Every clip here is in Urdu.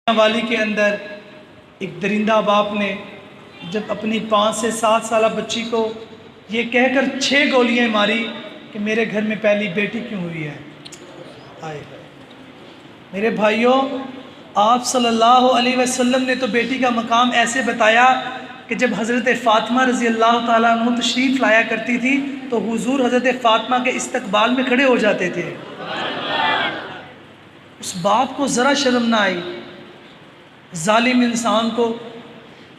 والی کے اندر ایک درندہ باپ نے جب اپنی 5 سے 7 سالہ بچی کو یہ کہہ کر 6 گولیاں ماری کہ میرے گھر میں پہلی بیٹی کیوں ہوئی ہے۔ آئے میرے بھائیوں، آپ صلی اللہ علیہ وسلم نے تو بیٹی کا مقام ایسے بتایا کہ جب حضرت فاطمہ رضی اللہ تعالیٰ عنہ تشریف لایا کرتی تھی تو حضور حضرت فاطمہ کے استقبال میں کھڑے ہو جاتے تھے۔ اس باپ کو ذرا شرم نہ آئی، ظالم انسان کو،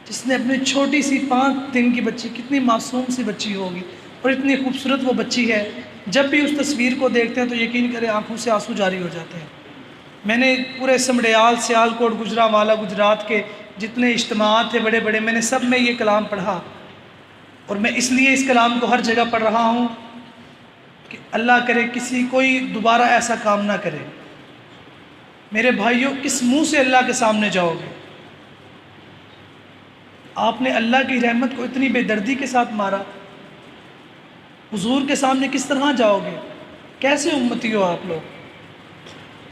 جس نے اپنی چھوٹی سی 5 دن کی بچی، کتنی معصوم سی بچی ہوگی اور اتنی خوبصورت وہ بچی ہے، جب بھی اس تصویر کو دیکھتے ہیں تو یقین کریں آنکھوں سے آنسو جاری ہو جاتے ہیں۔ میں نے پورے سمڑیال، سیالکوٹ، گجرانوالہ، گجرات کے جتنے اجتماعات تھے بڑے بڑے، میں نے سب میں یہ کلام پڑھا، اور میں اس لیے اس کلام کو ہر جگہ پڑھ رہا ہوں کہ اللہ کرے کسی کوئی دوبارہ ایسا کام نہ کرے۔ میرے بھائیوں، کس منہ سے اللہ کے سامنے جاؤ گے؟ آپ نے اللہ کی رحمت کو اتنی بے دردی کے ساتھ مارا، حضور کے سامنے کس طرح جاؤ گے؟ کیسے امتی ہو آپ لوگ؟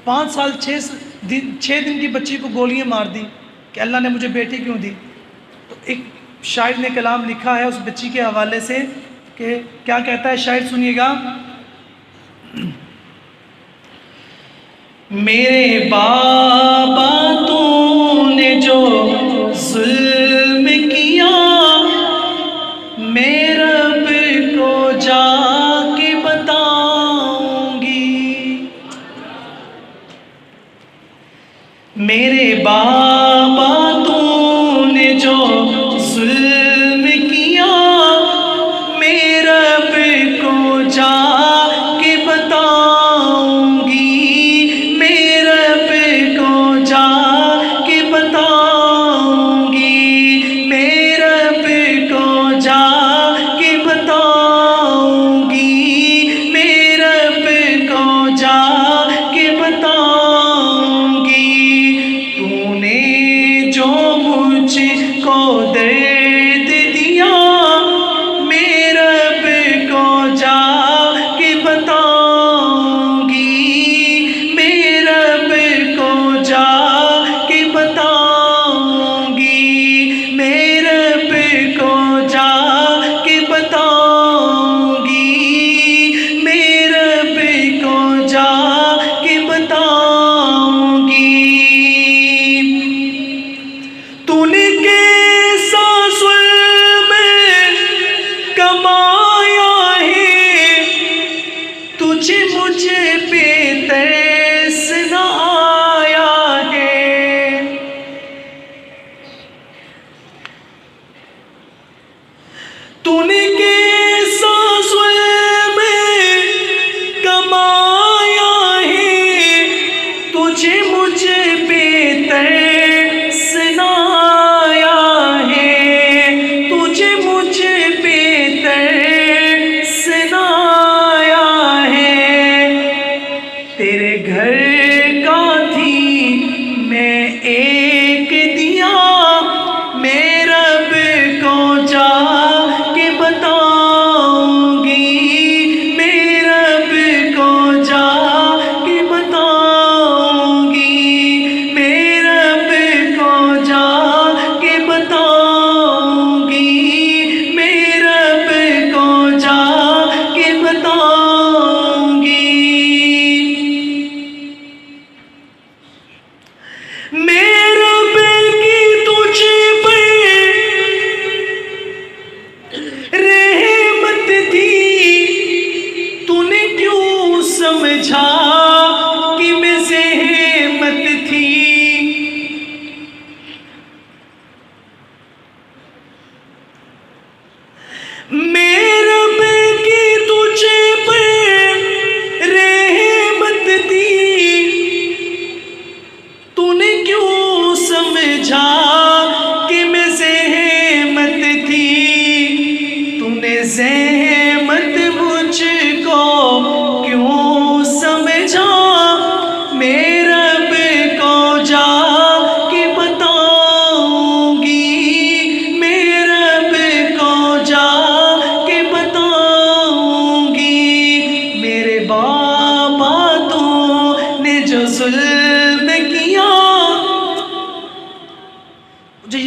5 سال 6 دن کی بچی کو گولیاں مار دی کہ اللہ نے مجھے بیٹی کیوں دی؟ تو ایک شاعر نے کلام لکھا ہے اس بچی کے حوالے سے کہ کیا کہتا ہے شاعر، سنیے گا۔ میرے بابا تو نے جو ظلم کیا، میں رب کو جا کے بتاؤں گی۔ میرے بابا تو نے جو ظلم کیا، میں رب کو جا کے بتاؤں گی۔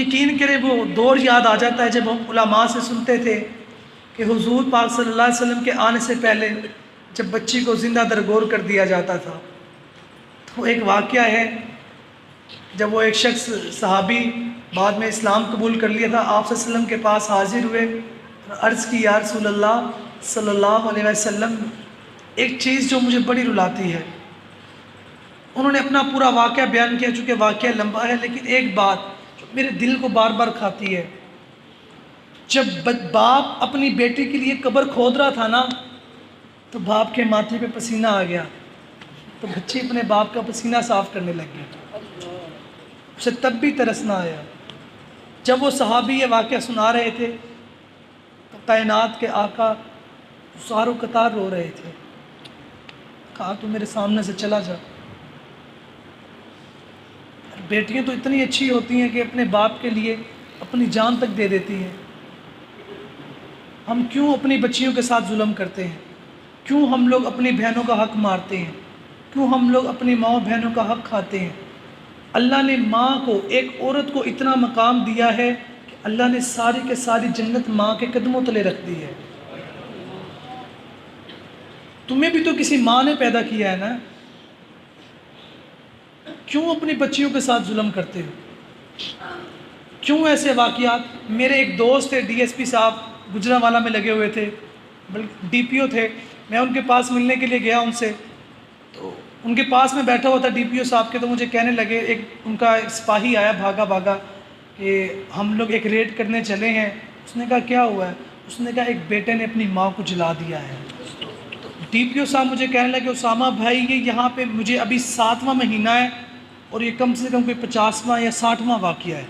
یقین کریں وہ دور یاد آ جاتا ہے جب ہم علماء سے سنتے تھے کہ حضور پاک صلی اللہ علیہ وسلم کے آنے سے پہلے جب بچی کو زندہ درگور کر دیا جاتا تھا، تو ایک واقعہ ہے جب وہ ایک شخص صحابی بعد میں اسلام قبول کر لیا تھا، آپ صلی اللہ علیہ وسلم کے پاس حاضر ہوئے اور عرض کی یا رسول اللہ صلی اللہ علیہ وسلم، ایک چیز جو مجھے بڑی رلاتی ہے۔ انہوں نے اپنا پورا واقعہ بیان کیا، چونکہ واقعہ لمبا ہے، لیکن ایک بات جو میرے دل کو بار بار کھاتی ہے، جب باپ اپنی بیٹی کے لیے قبر کھود رہا تھا نا، تو باپ کے ماتھے پہ پسینہ آ گیا، تو بچی اپنے باپ کا پسینہ صاف کرنے لگ گئی، اسے تب بھی ترس نہ آیا۔ جب وہ صحابی یہ واقعہ سنا رہے تھے تو کائنات کے آقا ساروں قطار رو رہے تھے، کہا تو میرے سامنے سے چلا جا۔ بیٹیاں تو اتنی اچھی ہوتی ہیں کہ اپنے باپ کے لیے اپنی جان تک دے دیتی ہیں۔ ہم کیوں اپنی بچیوں کے ساتھ ظلم کرتے ہیں؟ کیوں ہم لوگ اپنی بہنوں کا حق مارتے ہیں؟ کیوں ہم لوگ اپنی ماں بہنوں کا حق کھاتے ہیں؟ اللہ نے ماں کو، ایک عورت کو اتنا مقام دیا ہے کہ اللہ نے ساری کے ساری جنت ماں کے قدموں تلے رکھ دی ہے۔ تمہیں بھی تو کسی ماں نے پیدا کیا ہے نا، کیوں اپنی بچیوں کے ساتھ ظلم کرتے ہو؟ کیوں ایسے واقعات؟ میرے ایک دوست تھے، ڈی ایس پی صاحب گجرانوالہ میں لگے ہوئے تھے، بلکہ ڈی پی او تھے، میں ان کے پاس ملنے کے لیے گیا ان سے، تو ان کے پاس میں بیٹھا ہوا تھا ڈی پی او صاحب کے، تو مجھے کہنے لگے، ان کا ایک سپاہی آیا بھاگا بھاگا کہ ہم لوگ ایک ریڈ کرنے چلے ہیں۔ اس نے کہا کیا ہوا ہے؟ اس نے کہا ایک بیٹے نے اپنی ماں کو جلا دیا ہے۔ ڈی پی او صاحب مجھے کہنے لگے اسامہ بھائی یہ یہاں پہ مجھے ابھی 7واں مہینہ ہے اور یہ کم سے کم کوئی 50واں یا 60واں واقعہ ہے۔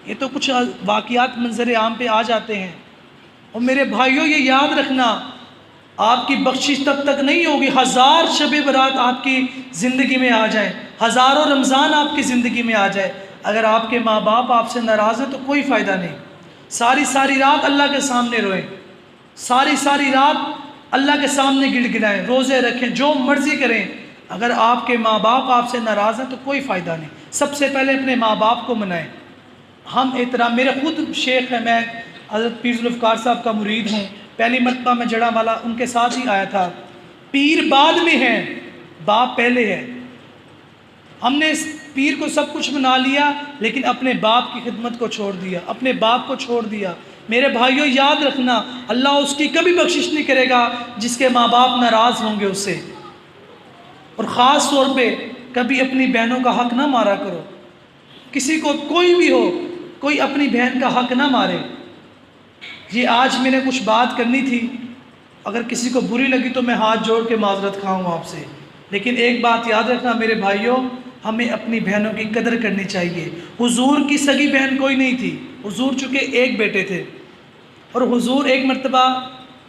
یہ تو کچھ واقعات منظر عام پہ آ جاتے ہیں۔ اور میرے بھائیوں یہ یاد رکھنا، آپ کی بخشش تب تک نہیں ہوگی، 1000 شب برات آپ کی زندگی میں آ جائیں، ہزاروں رمضان آپ کی زندگی میں آ جائے، اگر آپ کے ماں باپ آپ سے ناراض ہیں تو کوئی فائدہ نہیں۔ ساری رات اللہ کے سامنے روئیں، ساری رات اللہ کے سامنے گڑ گڑائیں، روزے رکھیں، جو مرضی کریں، اگر آپ کے ماں باپ آپ سے ناراض ہیں تو کوئی فائدہ نہیں۔ سب سے پہلے اپنے ماں باپ کو منائیں۔ ہم احترام، میرے خود شیخ ہیں، میں حضرت پیر ذوالفقار صاحب کا مرید ہوں، پہلی مرتبہ میں جڑانوالہ ان کے ساتھ ہی آیا تھا۔ پیر بعد میں ہیں، باپ پہلے ہے۔ ہم نے اس پیر کو سب کچھ منا لیا لیکن اپنے باپ کی خدمت کو چھوڑ دیا، اپنے باپ کو چھوڑ دیا۔ میرے بھائیوں یاد رکھنا، اللہ اس کی کبھی بخشش نہیں کرے گا جس کے ماں باپ ناراض ہوں گے اس سے۔ اور خاص طور پہ کبھی اپنی بہنوں کا حق نہ مارا کرو، کسی کو کوئی بھی ہو، کوئی اپنی بہن کا حق نہ مارے۔ یہ آج میں نے کچھ بات کرنی تھی، اگر کسی کو بری لگی تو میں ہاتھ جوڑ کے معذرت خواہ ہوں آپ سے، لیکن ایک بات یاد رکھنا میرے بھائیوں، ہمیں اپنی بہنوں کی قدر کرنی چاہیے۔ حضور کی سگی بہن کوئی نہیں تھی، حضور چونکہ ایک بیٹے تھے، اور حضور ایک مرتبہ،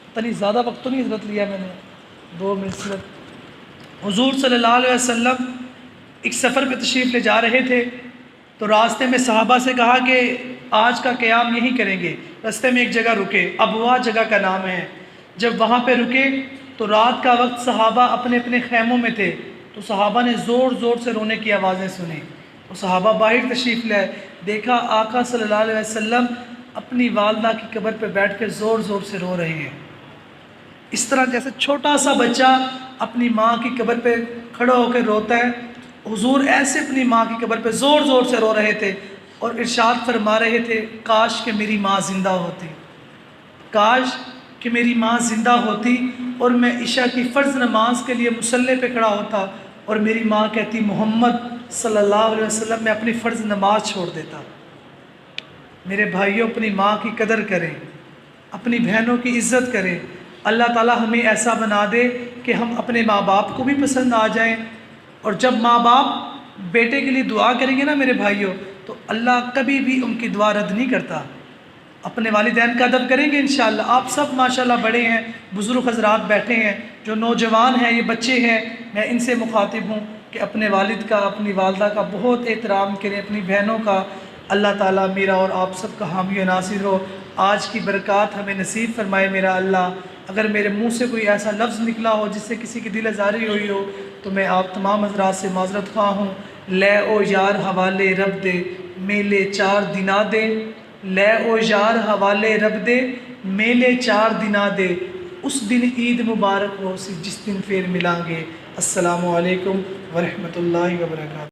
پتہ نہیں زیادہ وقت تو نہیں حضرت لیا میں نے، 2 منٹ صرف، حضور صلی اللہ علیہ وسلم ایک سفر پہ تشریف لے جا رہے تھے، تو راستے میں صحابہ سے کہا کہ آج کا قیام یہیں کریں گے۔ راستے میں ایک جگہ رکے، ابوا جگہ کا نام ہے۔ جب وہاں پہ رکے تو رات کا وقت صحابہ اپنے اپنے خیموں میں تھے، تو صحابہ نے زور زور سے رونے کی آوازیں سنی، تو صحابہ باہر تشریف لائے، دیکھا آقا صلی اللہ علیہ وسلم اپنی والدہ کی قبر پہ بیٹھ کے زور زور سے رو رہے ہیں۔ اس طرح جیسے چھوٹا سا بچہ اپنی ماں کی قبر پہ کھڑا ہو کے روتا ہے، حضور ایسے اپنی ماں کی قبر پہ زور زور سے رو رہے تھے اور ارشاد فرما رہے تھے، کاش کہ میری ماں زندہ ہوتی، کاش کہ میری ماں زندہ ہوتی اور میں عشاء کی فرض نماز کے لیے مصلی پہ کھڑا ہوتا اور میری ماں کہتی محمد صلی اللہ علیہ وسلم میں اپنی فرض نماز چھوڑ دیتا۔ میرے بھائیوں اپنی ماں کی قدر کریں، اپنی بہنوں کی عزت کریں۔ اللہ تعالیٰ ہمیں ایسا بنا دے کہ ہم اپنے ماں باپ کو بھی پسند آ جائیں، اور جب ماں باپ بیٹے کے لیے دعا کریں گے نا میرے بھائیوں، تو اللہ کبھی بھی ان کی دعا رد نہیں کرتا۔ اپنے والدین کا ادب کریں گے انشاءاللہ۔ آپ سب ماشاءاللہ بڑے ہیں، بزرگ حضرات بیٹھے ہیں، جو نوجوان ہیں، یہ بچے ہیں، میں ان سے مخاطب ہوں کہ اپنے والد کا، اپنی والدہ کا بہت احترام کریں، اپنی بہنوں کا۔ اللہ تعالیٰ میرا اور آپ سب کا حامی و ناصر ہو، آج کی برکات ہمیں نصیب فرمائے میرا اللہ۔ اگر میرے منہ سے کوئی ایسا لفظ نکلا ہو جس سے کسی کی دل آزاری ہوئی ہو تو میں آپ تمام حضرات سے معذرت خواہ ہوں۔ لے او یار حوالے رب دے میلے 4 دنا دے، لے او یار حوالے رب دے میلے 4 دنا دے، اس دن عید مبارک ہو سی جس دن پھر ملیں گے۔ السلام علیکم ورحمۃ اللہ وبرکاتہ۔